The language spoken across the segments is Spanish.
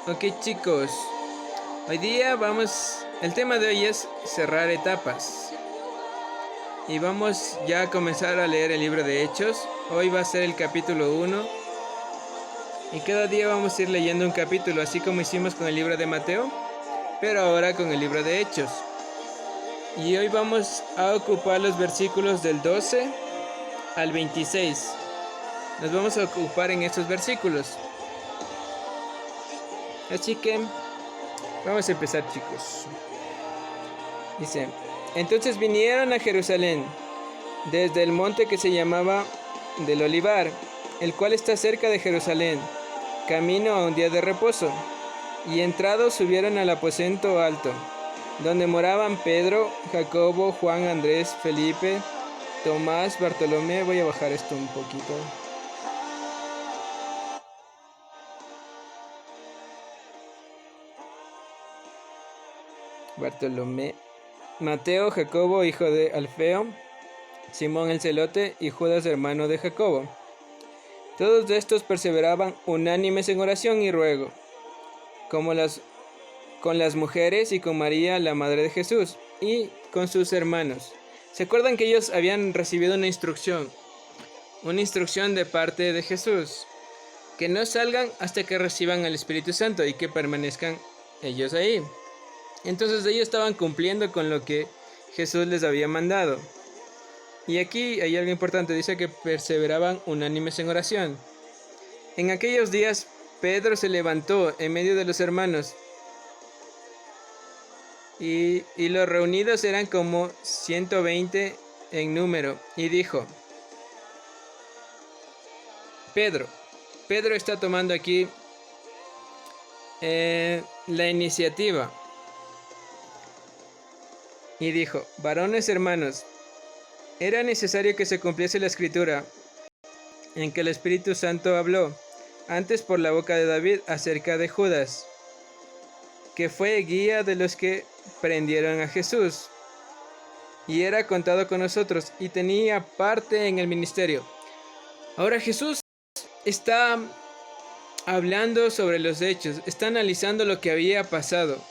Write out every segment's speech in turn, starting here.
Ok chicos, hoy día el tema de hoy es cerrar etapas y vamos ya a comenzar a leer el libro de Hechos. Hoy va a ser el capítulo 1 y cada día vamos a ir leyendo un capítulo, así como hicimos con el libro de Mateo, pero ahora con el libro de Hechos. Y hoy vamos a ocupar los versículos del 12 al 26. Nos vamos a ocupar en estos versículos. Así que vamos a empezar, chicos. Dice: entonces vinieron a Jerusalén desde el monte que se llamaba del Olivar, el cual está cerca de Jerusalén, camino a un día de reposo. Y entrados subieron al aposento alto, donde moraban Pedro, Jacobo, Juan, Andrés, Felipe, Tomás, Bartolomé. Voy a bajar esto un poquito. Bartolomé, Mateo, Jacobo, hijo de Alfeo, Simón el celote y Judas, hermano de Jacobo. Todos estos perseveraban unánimes en oración y ruego, con las mujeres y con María, la madre de Jesús, y con sus hermanos. ¿Se acuerdan que ellos habían recibido una instrucción de parte de Jesús? Que no salgan hasta que reciban el Espíritu Santo y que permanezcan ellos ahí. Entonces ellos estaban cumpliendo con lo que Jesús les había mandado. Y aquí hay algo importante, dice que perseveraban unánimes en oración. En aquellos días Pedro se levantó en medio de los hermanos y los reunidos eran como 120 en número, y dijo: Pedro está tomando aquí la iniciativa, y dijo: varones hermanos, era necesario que se cumpliese la escritura en que el Espíritu Santo habló antes por la boca de David acerca de Judas, que fue guía de los que prendieron a Jesús, y era contado con nosotros, y tenía parte en el ministerio. Ahora Jesús está hablando sobre los hechos, está analizando lo que había pasado.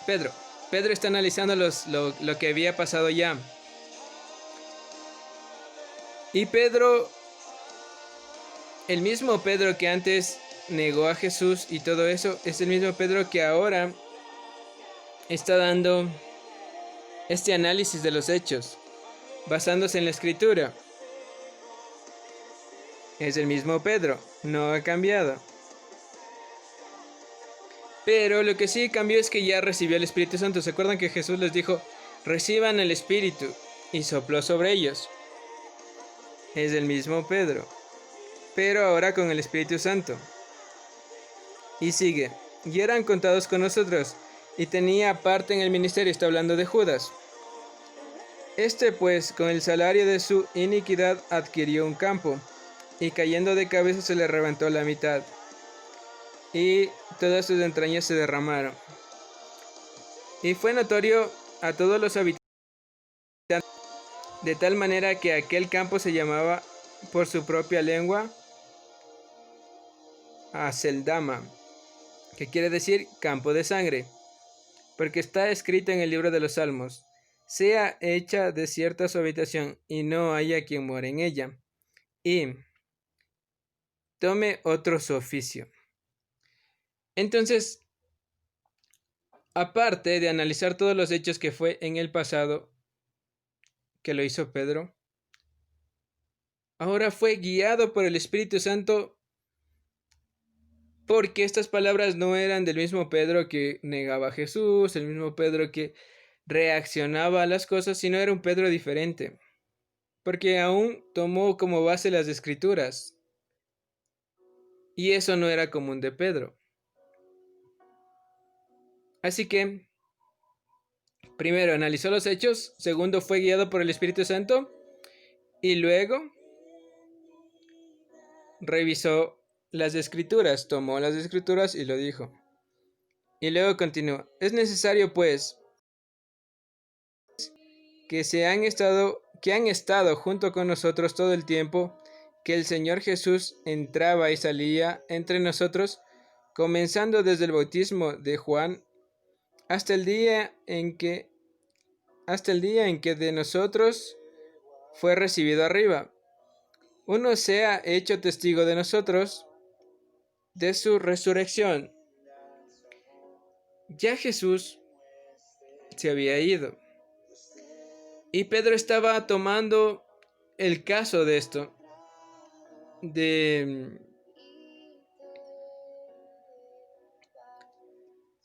Pedro está analizando lo que había pasado ya. Y Pedro, el mismo Pedro que antes negó a Jesús y todo eso, es el mismo Pedro que ahora está dando este análisis de los hechos, basándose en la escritura. Es el mismo Pedro, no ha cambiado. Pero lo que sí cambió es que ya recibió el Espíritu Santo. ¿Se acuerdan que Jesús les dijo: reciban el Espíritu? Y sopló sobre ellos. Es el mismo Pedro, pero ahora con el Espíritu Santo. Y sigue: y eran contados con nosotros, y tenía parte en el ministerio. Está hablando de Judas. Este pues, con el salario de su iniquidad, adquirió un campo, y cayendo de cabeza se le reventó la mitad, y todas sus entrañas se derramaron. Y fue notorio a todos los habitantes, de tal manera que aquel campo se llamaba por su propia lengua Aceldama, que quiere decir campo de sangre, porque está escrito en el libro de los Salmos: sea hecha desierta su habitación, y no haya quien muera en ella, y tome otro su oficio. Entonces, aparte de analizar todos los hechos que fue en el pasado, que lo hizo Pedro, ahora fue guiado por el Espíritu Santo, porque estas palabras no eran del mismo Pedro que negaba a Jesús, el mismo Pedro que reaccionaba a las cosas, sino era un Pedro diferente, porque aún tomó como base las Escrituras, y eso no era común de Pedro. Así que, primero analizó los hechos, segundo fue guiado por el Espíritu Santo, y luego revisó las Escrituras, tomó las Escrituras y lo dijo. Y luego continuó: es necesario pues que han estado junto con nosotros todo el tiempo que el Señor Jesús entraba y salía entre nosotros, comenzando desde el bautismo de Juan hasta el día en que de nosotros fue recibido arriba. Uno se ha hecho testigo de nosotros, de su resurrección. Ya Jesús se había ido. Y Pedro estaba tomando el caso de esto.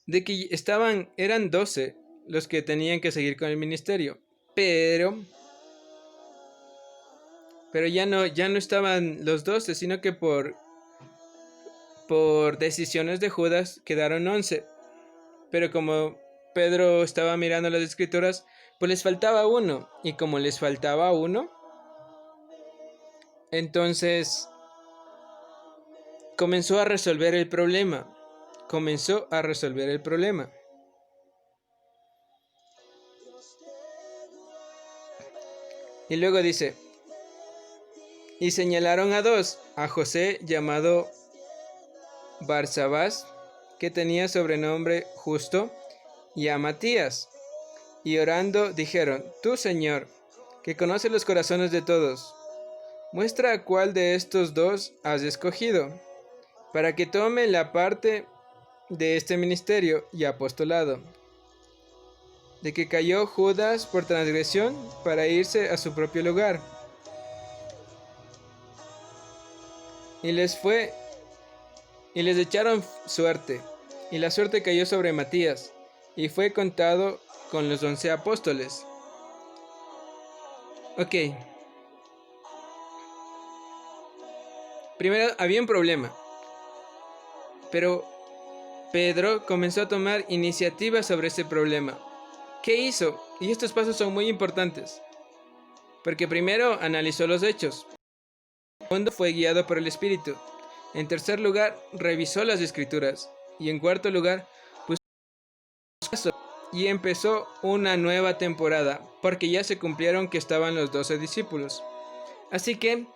De que eran 12 los que tenían que seguir con el ministerio. Pero ya no estaban los 12, sino que por decisiones de Judas quedaron 11. Pero como Pedro estaba mirando las escrituras, pues les faltaba uno. Y como les faltaba uno, entonces comenzó a resolver el problema. Y luego dice: y señalaron a 2, a José llamado Barsabás, que tenía sobrenombre Justo, y a Matías. Y orando dijeron: tú, Señor, que conoces los corazones de todos, muestra a cuál de estos 2 has escogido, para que tome la parte de este ministerio y apostolado, de que cayó Judas por transgresión para irse a su propio lugar. Y les echaron suerte, y la suerte cayó sobre Matías, y fue contado con los 11 apóstoles. Ok. Primero había un problema, pero Pedro comenzó a tomar iniciativa sobre ese problema. ¿Qué hizo? Y estos pasos son muy importantes, porque primero analizó los hechos. Segundo, fue guiado por el Espíritu. En tercer lugar, revisó las escrituras. Y en cuarto lugar, y empezó una nueva temporada, porque ya se cumplieron que estaban los 12 discípulos. Así que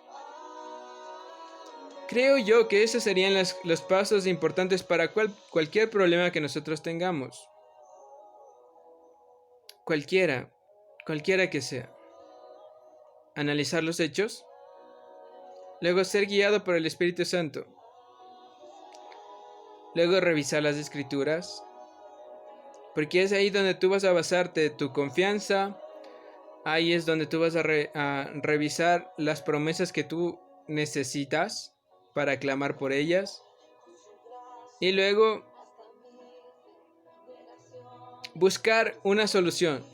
creo yo que esos serían los pasos importantes para cualquier problema que nosotros tengamos. Cualquiera que sea. Analizar los hechos. Luego ser guiado por el Espíritu Santo. Luego revisar las escrituras. Porque es ahí donde tú vas a basarte tu confianza. Ahí es donde tú vas a revisar las promesas que tú necesitas para clamar por ellas. Y luego buscar una solución.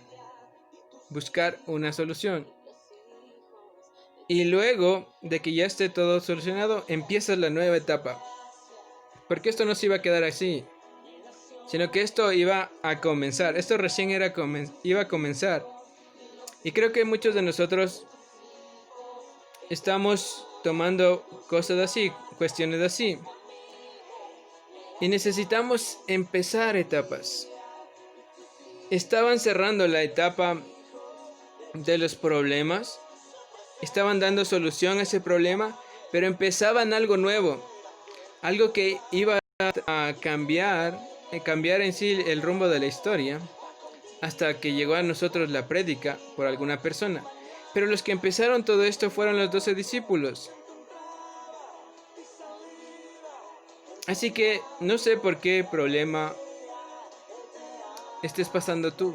Y luego de que ya esté todo solucionado, empieza la nueva etapa. Porque esto no se iba a quedar así, sino que esto iba a comenzar. Esto recién iba a comenzar. Y creo que muchos de nosotros estamos tomando cosas así, cuestiones así. Y necesitamos empezar etapas. Estaban cerrando la etapa de los problemas. Estaban dando solución a ese problema, pero empezaban algo nuevo. Algo que iba a cambiar en sí el rumbo de la historia, hasta que llegó a nosotros la prédica por alguna persona. Pero los que empezaron todo esto fueron los 12 discípulos. Así que no sé por qué problema estés pasando tú,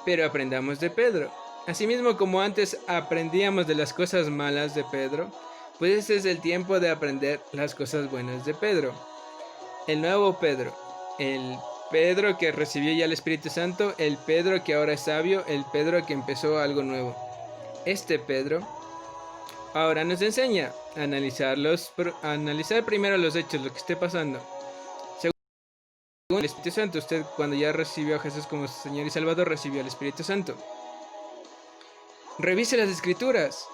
pero aprendamos de Pedro. Asimismo, como antes aprendíamos de las cosas malas de Pedro, pues este es el tiempo de aprender las cosas buenas de Pedro. El nuevo Pedro, el Pedro que recibió ya el Espíritu Santo, el Pedro que ahora es sabio, el Pedro que empezó algo nuevo. Este Pedro ahora nos enseña a analizar primero los hechos, lo que esté pasando. Según el Espíritu Santo, usted cuando ya recibió a Jesús como su Señor y Salvador, recibió al Espíritu Santo. Revise las escrituras.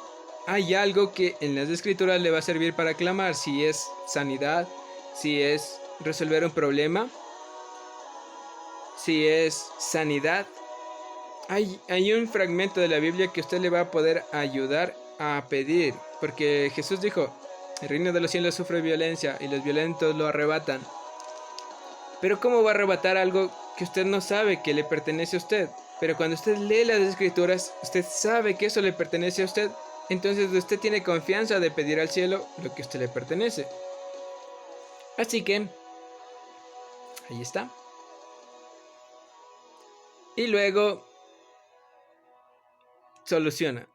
Hay algo que en las escrituras le va a servir para clamar, si es sanidad, si es resolver un problema, si es sanidad. Hay un fragmento de la Biblia que usted le va a poder ayudar a pedir, porque Jesús dijo: El reino de los cielos sufre violencia y los violentos lo arrebatan. Pero ¿cómo va a arrebatar algo que usted no sabe que le pertenece a usted? Pero cuando usted lee las escrituras, usted sabe que eso le pertenece a usted. Entonces usted tiene confianza de pedir al cielo lo que a usted le pertenece. Así que, ahí está. Y luego, soluciona.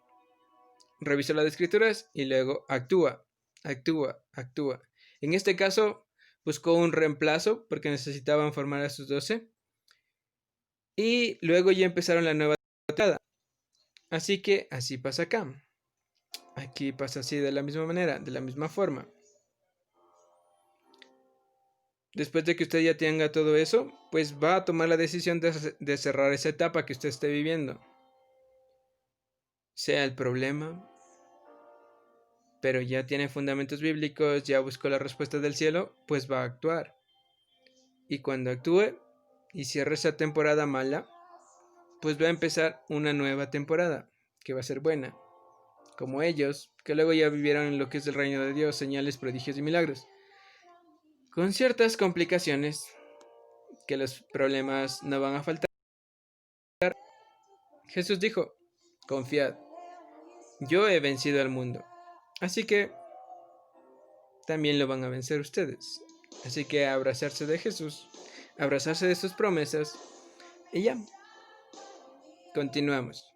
Revisa las escrituras y luego actúa. En este caso, buscó un reemplazo porque necesitaban formar a sus 12. Y luego ya empezaron la nueva temporada. Así que así pasa acá. Aquí pasa así de la misma manera, de la misma forma. Después de que usted ya tenga todo eso, pues va a tomar la decisión de cerrar esa etapa que usted esté viviendo. Sea el problema, pero ya tiene fundamentos bíblicos, ya buscó la respuesta del cielo, pues va a actuar. Y cuando actúe y cierre esa temporada mala, pues va a empezar una nueva temporada, que va a ser buena. Como ellos, que luego ya vivieron en lo que es el reino de Dios, señales, prodigios y milagros. Con ciertas complicaciones, que los problemas no van a faltar. Jesús dijo, confiad, yo he vencido al mundo, así que también lo van a vencer ustedes. Así que abrazarse de Jesús, abrazarse de sus promesas y ya, continuamos.